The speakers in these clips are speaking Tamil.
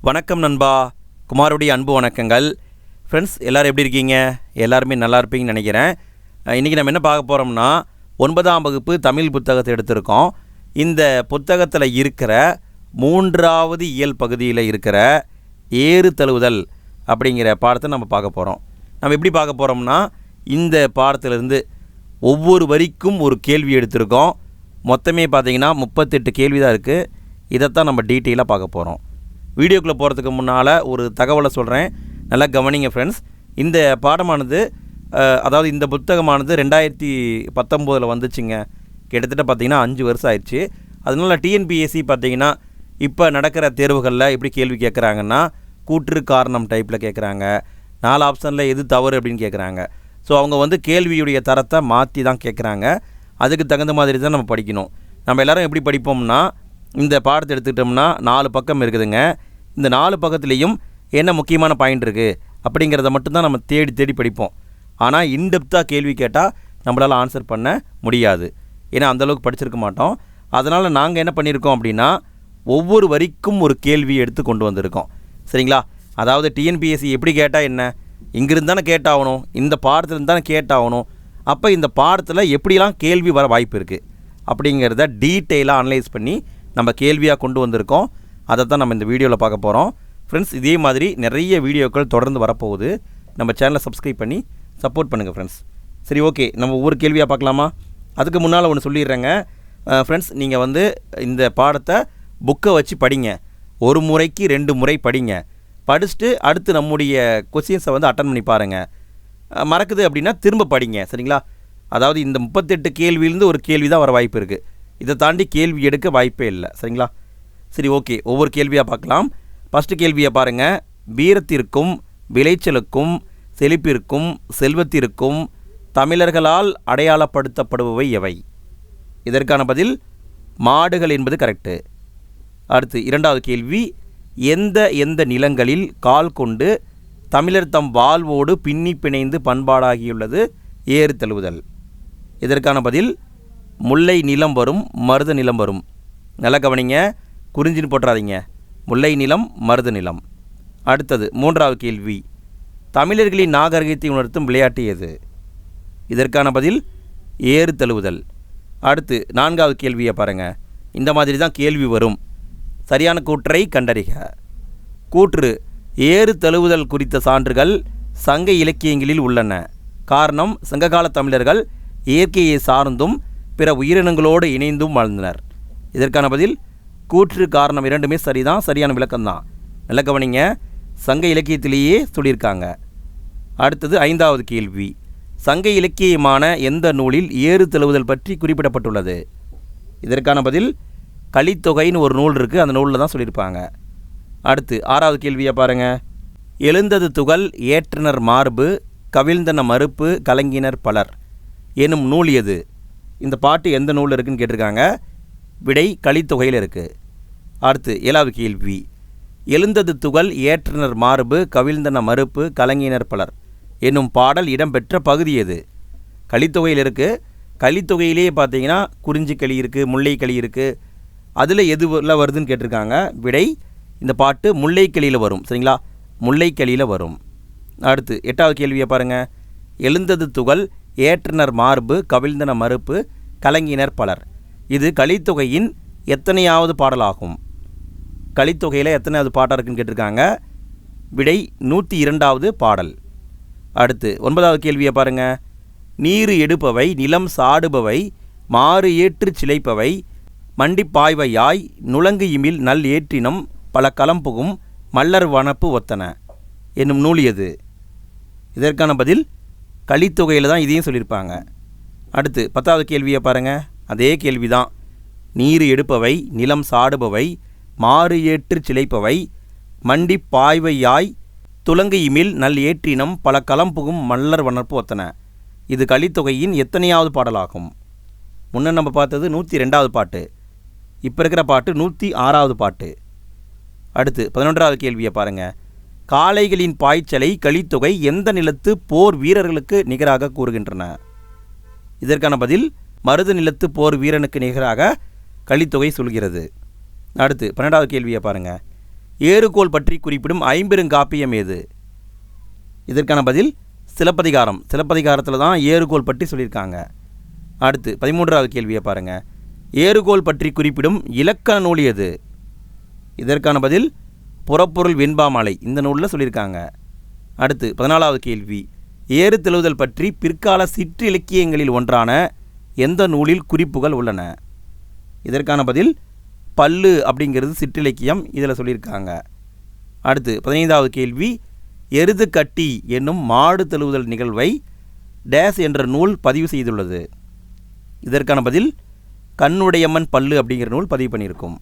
வணக்கம் நண்பா, குமாருடைய அன்பு வணக்கங்கள். ஃப்ரெண்ட்ஸ், எல்லோரும் எப்படி இருக்கீங்க? எல்லாருமே நல்லா இருப்பீங்கன்னு நினைக்கிறேன். இன்றைக்கி நம்ம என்ன பார்க்க போகிறோம்னா, 9ஆம் வகுப்பு தமிழ் புத்தகத்தை எடுத்திருக்கோம். இந்த புத்தகத்தில் இருக்கிற 3வது இயல் பகுதியில் இருக்கிற ஏறு தழுவுதல் அப்படிங்கிற பாடத்தை நம்ம பார்க்க போகிறோம். நம்ம எப்படி பார்க்க போகிறோம்னா, இந்த பாடத்திலிருந்து ஒவ்வொரு வரிக்கும் ஒரு கேள்வி எடுத்திருக்கோம். மொத்தமே பார்த்திங்கன்னா 38 கேள்வி தான் இருக்குது. இதைத்தான் நம்ம டீட்டெயிலாக பார்க்க போகிறோம். வீடியோக்குள்ளே போகிறதுக்கு முன்னால் ஒரு தகவலை சொல்கிறேன், நல்லா கவனிங்க ஃப்ரெண்ட்ஸ். இந்த பாடமானது அதாவது இந்த புத்தகமானது 2019 வந்துச்சுங்க. கிட்டத்தட்ட பார்த்திங்கன்னா 5 வருஷம் ஆயிடுச்சு. அதனால டிஎன்பிஎஸ்சி பார்த்திங்கன்னா இப்போ நடக்கிற தேர்வுகளில் எப்படி கேள்வி கேட்குறாங்கன்னா, கூற்று காரணம் டைப்பில் கேட்குறாங்க. 4 ஆப்ஷனில் எது தவறு அப்படின்னு கேட்குறாங்க. ஸோ அவங்க கேள்வியுடைய தரத்தை மாற்றி தான் கேட்குறாங்க. அதுக்கு தகுந்த மாதிரி தான் நம்ம படிக்கணும். நம்ம எல்லோரும் எப்படி படிப்போம்னா, இந்த பாடத்தை எடுத்துக்கிட்டோம்னா 4 பக்கம் இருக்குதுங்க. இந்த 4 பக்கத்துலேயும் என்ன முக்கியமான பாயிண்ட் இருக்குது அப்படிங்கிறத மட்டும்தான் நம்ம தேடி தேடி படிப்போம். ஆனால் இன்டெப்த்தாக கேள்வி கேட்டால் நம்மளால் ஆன்சர் பண்ண முடியாது. ஏன்னா அந்தளவுக்கு படிச்சிருக்க மாட்டோம். அதனால் நாங்கள் என்ன பண்ணியிருக்கோம் அப்படின்னா, ஒவ்வொரு வரிக்கும் ஒரு கேள்வி எடுத்து கொண்டு வந்திருக்கோம். சரிங்களா? அதாவது டிஎன்பிஎஸ்சி எப்படி கேட்டால் என்ன, இங்கிருந்து தானே கேட்டாகணும், இந்த பாடத்துலேருந்து தானே கேட்டாகணும். அப்போ இந்த பாடத்தில் எப்படிலாம் கேள்வி வர வாய்ப்பு இருக்குது அப்படிங்கிறத டீட்டெயிலாக அனலைஸ் பண்ணி நம்ம கேள்வியாக கொண்டு வந்திருக்கோம். அதை தான் நம்ம இந்த வீடியோவில் பார்க்க போகிறோம். ஃப்ரெண்ட்ஸ், இதே மாதிரி நிறைய வீடியோக்கள் தொடர்ந்து வரப்போகுது. நம்ம சேனலை சப்ஸ்கிரைப் பண்ணி சப்போர்ட் பண்ணுங்கள் ஃப்ரெண்ட்ஸ். சரி, ஓகே, நம்ம ஒவ்வொரு கேள்வியாக பார்க்கலாமா? அதுக்கு முன்னால் ஒன்று சொல்லிடுறேங்க ஃப்ரெண்ட்ஸ். நீங்கள் இந்த பாடத்தை புக்கை வச்சு படிங்க. ஒரு முறைக்கு 2 முறை படிங்க. படிச்சுட்டு அடுத்து நம்முடைய கொஸ்டின்ஸை அட்டன் பண்ணி பாருங்கள். மறக்குது அப்படின்னா திரும்ப படிங்க. சரிங்களா? அதாவது இந்த 38 கேள்வியிலேருந்து ஒரு கேள்வி தான் வர வாய்ப்பு இருக்குது. இதை தாண்டி கேள்வி எடுக்க வாய்ப்பே இல்லை. சரிங்களா? சரி, ஓகே, ஒவ்வொரு கேள்வியாக பார்க்கலாம். ஃபஸ்ட்டு கேள்வியை பாருங்கள். வீரத்திற்கும் விளைச்சலுக்கும் செழிப்பிற்கும் செல்வத்திற்கும் தமிழர்களால் அடையாளப்படுத்தப்படுபவை எவை? இதற்கான பதில் மாடுகள் என்பது கரெக்டு. அடுத்து 2வது கேள்வி. எந்த நிலங்களில் கால் கொண்டு தமிழர் தம் வாழ்வோடு பின்னி பிணைந்து பண்பாடாகியுள்ளது ஏறு தழுவுதல்? இதற்கான பதில் முல்லை நிலம் வரும், மருத நிலம் வரும். நல்லா கவனிங்க, குறிஞ்சின்னு போட்டுறாதீங்க. முல்லை நிலம், மருத நிலம். அடுத்தது 3வது கேள்வி. தமிழர்களின் நாகரிகத்தை உணர்த்தும் விளையாட்டு எது? இதற்கான பதில் ஏறு தழுவுதல். அடுத்து 4வது கேள்வியை பாருங்கள். இந்த மாதிரி தான் கேள்வி வரும். சரியான கூற்றை கண்டறிக. கூற்று: ஏறு தழுவுதல் குறித்த சான்றுகள் சங்க இலக்கியங்களில் உள்ளன. காரணம், சங்ககால தமிழர்கள் இயற்கையை சார்ந்தும் பிற உயிரினங்களோடு இணைந்தும் வாழ்ந்தனர். இதற்கான பதில் கூற்று காரணம் இரண்டுமே சரிதான், சரியான விளக்கம்தான். நல்ல கவனிங்க, சங்க இலக்கியத்திலேயே சொல்லியிருக்காங்க. அடுத்தது 5வது கேள்வி. சங்க இலக்கியமான எந்த நூலில் ஏறு தழுவுதல் பற்றி குறிப்பிடப்பட்டுள்ளது? இதற்கான பதில் கலித்தொகைன்னு ஒரு நூல் இருக்குது, அந்த நூலில் தான் சொல்லியிருப்பாங்க. அடுத்து 6வது கேள்வியை பாருங்கள். எழுந்தது துகள் ஏற்றனர் மார்பு கவிழ்ந்தன மறுப்பு கலங்கினர் பலர் எனும் நூல் எது? இந்த பாட்டு எந்த நூலில் இருக்குதுன்னு கேட்டிருக்காங்க. விடை கலித்தொகையில் இருக்குது. அடுத்து 7வது கேள்வி. எழுந்தது துகள் ஏற்றனர் மார்பு கவிழ்ந்தன மறுப்பு கலங்கினர் பலர் என்னும் பாடல் இடம்பெற்ற பகுதி எது? கலித்தொகையில் இருக்குது. கலித்தொகையிலேயே பார்த்தீங்கன்னா குறிஞ்சி களி இருக்குது, முல்லை களி இருக்குது. அதில் எதுல வருதுன்னு கேட்டிருக்காங்க. விடை இந்த பாட்டு முல்லை களியில் வரும். சரிங்களா? முல்லை களியில் வரும். அடுத்து 8வது கேள்வியை பாருங்கள். எழுந்தது துகள் ஏற்றனர் மார்பு கவிழ்ந்தன மறுப்பு கலங்கினர் பலர். இது கலித்தொகையின் எத்தனையாவது பாடலாகும்? கலித்தொகையில் எத்தனையாவது பாட்டாக இருக்குன்னு கேட்டிருக்காங்க. விடை 102வது பாடல். அடுத்து 9வது கேள்வியை பாருங்கள். நீரு எடுப்பவை நிலம் சாடுபவை மாறு ஏற்று சிலைப்பவை மண்டிப்பாய்வையாய் நுழங்கு இமில் நல் ஏற்றினம் பல களம்புகும் மல்லர் வனப்பு ஒத்தன என்னும் நூல் எது? இதற்கான பதில் கலித்தொகையில் தான் இதையும் சொல்லியிருப்பாங்க. அடுத்து 10வது கேள்வியை பாருங்கள். அதே கேள்வி தான். நீர் எடுப்பவை நிலம் சாடுபவை மாறு ஏற்று சிலைப்பவை மண்டி பாய்வையாய் துலங்கு இமில் நல் ஏற்றினம் பல களம்புகும் மல்லர் வனப்பு ஒத்தன. இது கலித்தொகையின் எத்தனையாவது பாடலாகும்? முன்ன நம்ம பார்த்தது 102வது பாட்டு. இப்போ இருக்கிற பாட்டு 106வது பாட்டு. அடுத்து 11வது கேள்வியை பாருங்கள். காளைகளின் பாய்ச்சலை கலித்தொகை எந்த நிலத்து போர் வீரர்களுக்கு நிகராக கூறுகின்றன? இதற்கான பதில் மருத நிலத்து போர் வீரனுக்கு நிகராக கலித்தொகை சொல்கிறது. அடுத்து 12வது கேள்வியை பாருங்கள். ஏறுகோல் பற்றி குறிப்பிடும் ஐம்பெருங்காப்பியம் எது? இதற்கான பதில் சிலப்பதிகாரம். சிலப்பதிகாரத்தில் தான் ஏறுகோல் பற்றி சொல்லியிருக்காங்க. அடுத்து 13வது கேள்வியை பாருங்கள். ஏறுகோல் பற்றி குறிப்பிடும் இலக்கண நூல் எது? இதற்கான பதில் புறப்பொருள் வெண்பாமாலை. இந்த நூலில் சொல்லியிருக்காங்க. அடுத்து 14வது கேள்வி. ஏறு தெழுதல் பற்றி பிற்கால சிற்றிலக்கியங்களில் ஒன்றான எந்த நூலில் குறிப்புகள் உள்ளன? இதற்கான பதில் பல்லு அப்படிங்கிறது சிற்றிலக்கியம். இதில் சொல்லியிருக்காங்க. அடுத்து 15வது கேள்வி. எருது கட்டி என்னும் மாடு தெழுவுதல் நிகழ்வை டேஸ் என்ற நூல் பதிவு செய்துள்ளது. இதற்கான பதில் கண்ணுடையம்மன் பல்லு அப்படிங்கிற நூல் பதிவு பண்ணியிருக்கும்.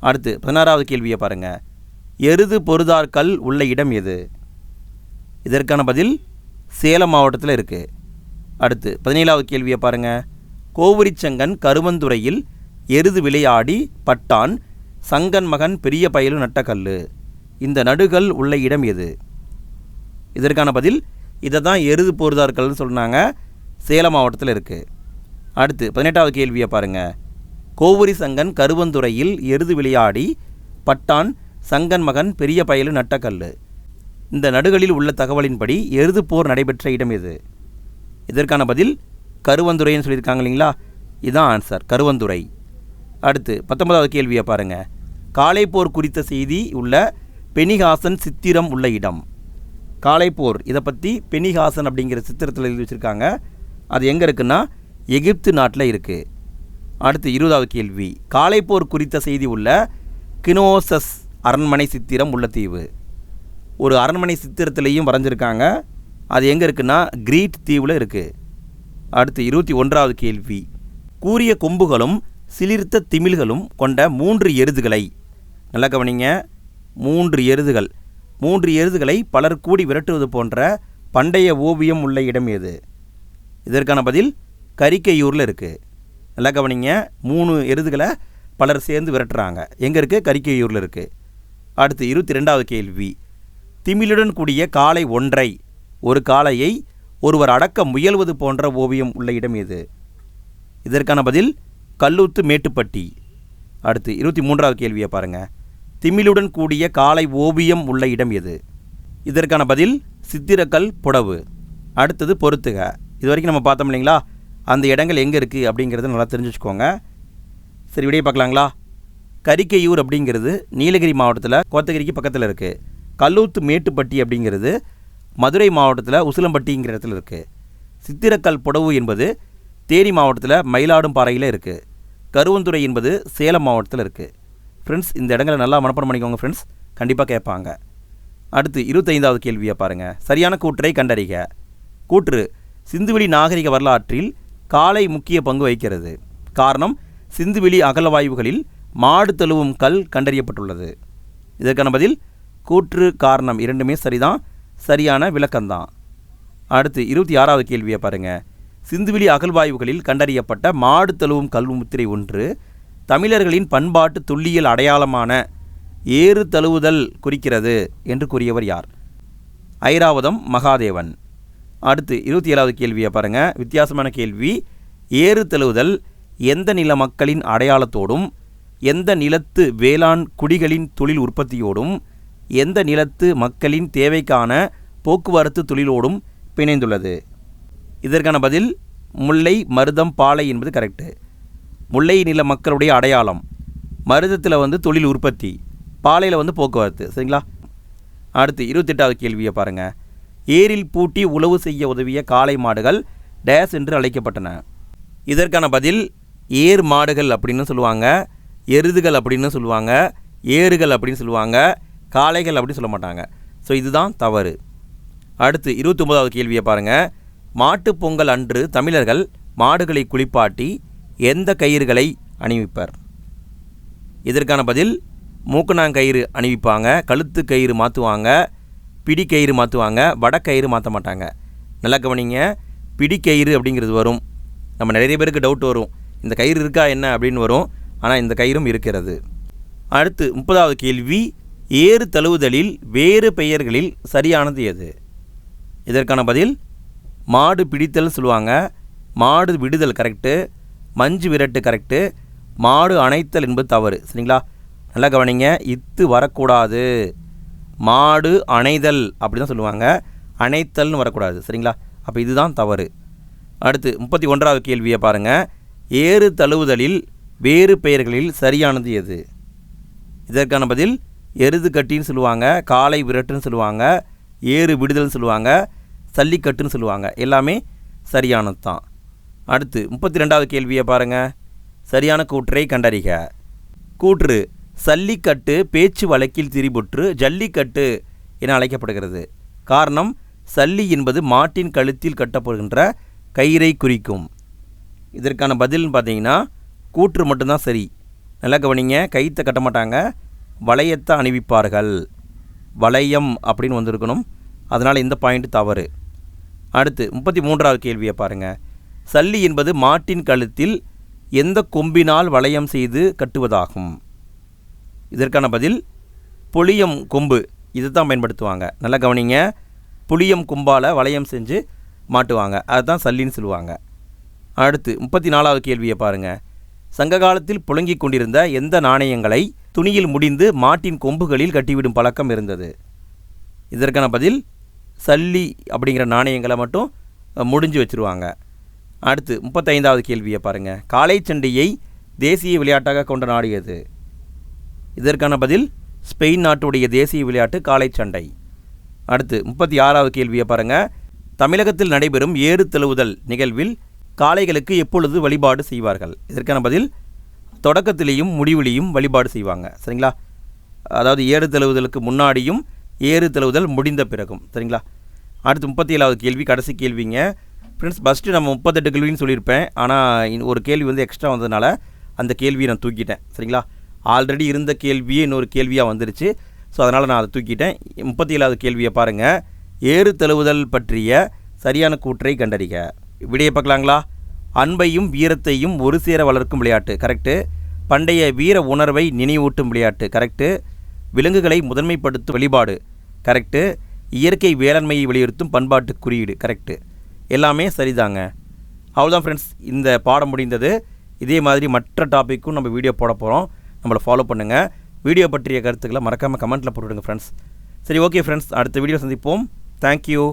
அடுத்து 16வது கேள்வியை பாருங்கள். எருது பொருதார்கல் உள்ள இடம் எது? இதற்கான பதில் சேலம் மாவட்டத்தில் இருக்குது. அடுத்து 17வது கேள்வியை பாருங்கள். கோவூரிச்சங்கன் கருவந்துறையில் எருது விளையாடி பட்டான் சங்கன் மகன் பெரிய பயலு நட்டக்கல்லு. இந்த நடுகள் உள்ள இடம் எது? இதற்கான பதில் இதை தான் எருது போர்தார்கள்னு சொன்னாங்க. சேலம் மாவட்டத்தில் இருக்குது. அடுத்து 18வது கேள்வியை பாருங்கள். கோவூரி சங்கன் கருவந்துறையில் எருது விளையாடி பட்டான் சங்கன் மகன் பெரிய பயலு நட்டக்கல்லு. இந்த நடுகளில் உள்ள தகவலின்படி எருது போர் நடைபெற்ற இடம் எது? இதற்கான பதில் கருவந்துறைன்னு சொல்லியிருக்காங்க இல்லைங்களா? இதுதான் ஆன்சர், கருவந்துறை. அடுத்து 19வது கேள்வியை பாருங்கள். காளைப்போர் குறித்த செய்தி உள்ள பெனிஹாசன் சித்திரம் உள்ள இடம். காளைப்போர் இதை பற்றி பெனிஹாசன் அப்படிங்கிற சித்திரத்தில் எழுதி வச்சுருக்காங்க. அது எங்கே இருக்குன்னா எகிப்து நாட்டில் இருக்குது. அடுத்து 20வது கேள்வி. காளைப்போர் குறித்த செய்தி உள்ள கினோசஸ் அரண்மனை சித்திரம் உள்ள தீவு. ஒரு அரண்மனை சித்திரத்திலையும் வரைஞ்சிருக்காங்க. அது எங்கே இருக்குன்னா கிரீட் தீவில் இருக்குது. அடுத்து 21வது கேள்வி. கூரிய கொம்புகளும் சிலிர்த்த திமில்களும் கொண்ட 3 எருதுகளை, நல்லா கவனிங்க, 3 எருதுகளை பலர் கூடி விரட்டுவது போன்ற பண்டைய ஓவியம் உள்ள இடம் எது? இதற்கான பதில் கரிக்கையூரில் இருக்குது. நல்லா கவனிங்க, 3 எருதுகளை பலர் சேர்ந்து விரட்டுறாங்க. எங்கே இருக்குது? கரிக்கையூரில் இருக்குது. அடுத்து 22வது கேள்வி. திமிலுடன் கூடிய காளை ஒன்றை, ஒரு காளையை ஒருவர் அடக்க முயல்வது போன்ற ஓவியம் உள்ள இடம் எது? இதற்கான பதில் கல்லூத்து மேட்டுப்பட்டி. அடுத்து 23வது கேள்வியை பாருங்கள். திமிலுடன் கூடிய காளை ஓவியம் உள்ள இடம் எது? இதற்கான பதில் சித்திரக்கல் புடவு. அடுத்தது பொறுத்துக. இது வரைக்கும் நம்ம பார்த்தோம் இல்லைங்களா? அந்த இடங்கள் எங்கே இருக்குது அப்படிங்கிறத நல்லா தெரிஞ்சு வச்சுக்கோங்க. சரி, விடையை பார்க்கலாங்களா? கரிக்கையூர் அப்படிங்கிறது நீலகிரி மாவட்டத்தில் கோத்தகிரிக்கு பக்கத்தில் இருக்குது. கல்லூத்து மேட்டுப்பட்டி அப்படிங்கிறது மதுரை மாவட்டத்தில் உசிலம்பட்டிங்கிற இடத்துல இருக்குது. சித்திரக்கல் புடவு என்பது தேனி மாவட்டத்தில் மயிலாடும்பாறையில் இருக்குது. கருவந்துறை என்பது சேலம் மாவட்டத்தில் இருக்குது. ஃப்ரெண்ட்ஸ், இந்த இடங்களை நல்லா மனப்பாடம் பண்ணிக்கோங்க ஃப்ரெண்ட்ஸ், கண்டிப்பாக கேட்பாங்க. அடுத்து 25வது கேள்வியை பாருங்கள். சரியான கூற்றை கண்டறிக. கூற்று: சிந்துவெளி நாகரிக வரலாற்றில் காளை முக்கிய பங்கு வகிக்கிறது. காரணம்: சிந்துவெளி அகலவாய்வுகளில் மாடு தழுவும் கல் கண்டறியப்பட்டுள்ளது. இதற்கான பதில் கூற்று, காரணம் இரண்டுமே சரிதான், சரியான விளக்கம்தான். அடுத்து 26வது கேள்வியை பாருங்கள். சிந்துவெளி அகழ்வாய்வுகளில் கண்டறியப்பட்ட மாடு தழுவும் கல்வி முத்திரை ஒன்று தமிழர்களின் பண்பாட்டு தொல்லியல் அடையாளமான ஏறு தழுவுதல் குறிக்கிறது என்று கூறியவர் யார்? ஐராவதம் மகாதேவன். அடுத்து 27வது கேள்வியை பாருங்கள். வித்தியாசமான கேள்வி. ஏறு தழுவுதல் எந்த நில மக்களின் அடையாளத்தோடும், எந்த நிலத்து வேளாண் குடிகளின் தொழில் உற்பத்தியோடும், எந்த நிலத்து மக்களின் தேவைக்கான போக்குவரத்து தொழிலோடும் பிணைந்துள்ளது? இதற்கான பதில் முல்லை, மருதம், பாலை என்பது கரெக்டு. முல்லை நில மக்களுடைய அடையாளம், மருதத்தில் தொழில் உற்பத்தி, பாலையில் போக்குவரத்து. சரிங்களா? அடுத்து 28வது கேள்வியை பாருங்கள். ஏரில் பூட்டி உழவு செய்ய உதவிய காளை மாடுகள் டேஸ் என்று அழைக்கப்பட்டன. இதற்கான பதில் ஏர் மாடுகள் அப்படின்னு சொல்லுவாங்க, எருதுகள் அப்படின்னு சொல்லுவாங்க, ஏறுகள் அப்படின்னு சொல்லுவாங்க, காளைகள் அப்படின்னு சொல்ல மாட்டாங்க. ஸோ இதுதான் தவறு. அடுத்து 29வது கேள்வியை பாருங்கள். மாட்டுப் பொங்கல் அன்று தமிழர்கள் மாடுகளை குளிப்பாட்டி எந்த கயிறுகளை அணிவிப்பர்? இதற்கான பதில் மூக்கணாங்கயிறு அணிவிப்பாங்க, கழுத்து கயிறு மாற்றுவாங்க, பிடிக்கயிறு மாற்றுவாங்க, வடக்கயிறு மாற்ற மாட்டாங்க. நல்லா கவனிங்க, பிடிக்கயிறு அப்படிங்கிறது வரும். நம்ம நிறைய பேருக்கு டவுட் வரும், இந்த கயிறு இருக்கா என்ன அப்படின்னு வரும். ஆனால் இந்த கயிறும் இருக்கிறது. அடுத்து 30வது கேள்வி. ஏறு தழுவுதலில் வேறு பெயர்களில் சரியானது எது? இதற்கான பதில் மாடு பிடித்தல் சொல்லுவாங்க, மாடு விடுதல் கரெக்டு, மஞ்சு விரட்டு கரெக்டு, மாடு அணைத்தல் என்பது தவறு. சரிங்களா? நல்லா கவனிங்க, இத்து வரக்கூடாது. மாடு அணைதல் அப்படி தான் சொல்லுவாங்க, அணைத்தல்னு வரக்கூடாது. சரிங்களா? அப்போ இதுதான் தவறு. அடுத்து 31வது கேள்வியை பாருங்கள். ஏறு தழுவுதலில் வேறு பெயர்களில் சரியானது எது? இதற்கான பதில் எருது கட்டின்னு சொல்லுவாங்க, காளை விரட்டுன்னு சொல்லுவாங்க, ஏறு விடுதல்னு சொல்லுவாங்க, சல்லிக்கட்டுன்னு சொல்லுவாங்க. எல்லாமே சரியானது தான். அடுத்து 32வது கேள்வியை பாருங்கள். சரியான கூற்றை கண்டறிக. கூற்று: சல்லிக்கட்டு பேச்சு வழக்கில் திரிபுற்று ஜல்லிக்கட்டு என அழைக்கப்படுகிறது. காரணம், சல்லி என்பது மாட்டின் கழுத்தில் கட்டப்படுகின்ற கயிறை குறிக்கும். இதற்கான பதில்னு பார்த்தீங்கன்னா கூற்று மட்டும்தான் சரி. நல்லா கவனிங்க, கயிற்றை கட்ட மாட்டாங்க, வளையத்தை அணிவிப்பார்கள். வளையம் அப்படின்னு வந்திருக்கணும், அதனால் இந்த பாயிண்ட் தவறு. அடுத்து 33வது கேள்வியை பாருங்கள். சல்லி என்பது மாட்டின் கழுத்தில் எந்த கொம்பினால் வளையம் செய்து கட்டுவதாகும்? இதற்கான பதில் புளியம் கொம்பு, இது தான் பயன்படுத்துவாங்க. நல்லா கவனிங்க, புளியம் கொம்பால் வளையம் செஞ்சு மாட்டுவாங்க, அதுதான் சல்லின்னு சொல்லுவாங்க. அடுத்து 34வது கேள்வியை பாருங்கள். சங்க காலத்தில் புழங்கி கொண்டிருந்த எந்த நாணயங்களை துணியில் முடிந்து மாட்டின் கொம்புகளில் கட்டிவிடும் பழக்கம் இருந்தது? இதற்கான பதில் சல்லி அப்படிங்கிற நாணயங்களை மட்டும் முடிஞ்சு வச்சுருவாங்க. அடுத்து 35வது கேள்வியை பாருங்கள். காளை சண்டையை தேசிய விளையாட்டாக கொண்ட நாடு எது? இதற்கான பதில் ஸ்பெயின் நாட்டுடைய தேசிய விளையாட்டு காளை சண்டை. அடுத்து 36வது கேள்வியை பாருங்கள். தமிழகத்தில் நடைபெறும் ஏறு தழுவுதல் நிகழ்வில் காளைகளுக்கு எப்பொழுது வழிபாடு செய்வார்கள்? இதற்கான பதில் தொடக்கத்திலேயும் முடிவிலையும் வழிபாடு செய்வாங்க. சரிங்களா? அதாவது ஏறு தழுவுதலுக்கு முன்னாடியும் ஏறு தழுவுதல் முடிந்த பிறகும். சரிங்களா? அடுத்து 37வது கேள்வி, கடைசி கேள்விங்க. ஃப்ரெண்ட்ஸ், ஃபஸ்ட்டு நம்ம 38 கேள்வின்னு சொல்லியிருப்பேன், ஆனால் ஒரு கேள்வி வந்து எக்ஸ்ட்ரா வந்ததுனால அந்த கேள்வியை நான் தூக்கிட்டேன். சரிங்களா? ஆல்ரெடி இருந்த கேள்வியே இன்னொரு கேள்வியாக வந்துருச்சு, ஸோ அதனால் நான் அதை தூக்கிட்டேன். 37வது கேள்வியை பாருங்கள். ஏறு தழுவுதல் பற்றிய சரியான கூற்றை கண்டறிக. விடையை பார்க்கலாங்களா? அன்பையும் வீரத்தையும் ஒரு சேர வளர்க்கும் விளையாட்டு, கரெக்டு. பண்டைய வீர உணர்வை நினைவூட்டும் விளையாட்டு, கரெக்டு. விலங்குகளை முதன்மைப்படுத்தும் வழிபாடு, கரெக்டு. இயற்கை வேளாண்மையை வலியுறுத்தும் பண்பாட்டு குறியீடு, கரெக்டு. எல்லாமே சரிதாங்க. அவ்வளோதான் ஃப்ரெண்ட்ஸ், இந்த பாடம் முடிந்தது. இதே மாதிரி மற்ற டாப்பிக்கும் நம்ம வீடியோ போட போகிறோம், நம்மளை ஃபாலோ பண்ணுங்கள். வீடியோ பற்றிய கருத்துக்களை மறக்காமல் கமெண்ட்டில் போட்டுவிடுங்க ஃப்ரெண்ட்ஸ். சரி, ஓகே ஃப்ரெண்ட்ஸ், அடுத்த வீடியோ சந்திப்போம். தேங்க்யூ.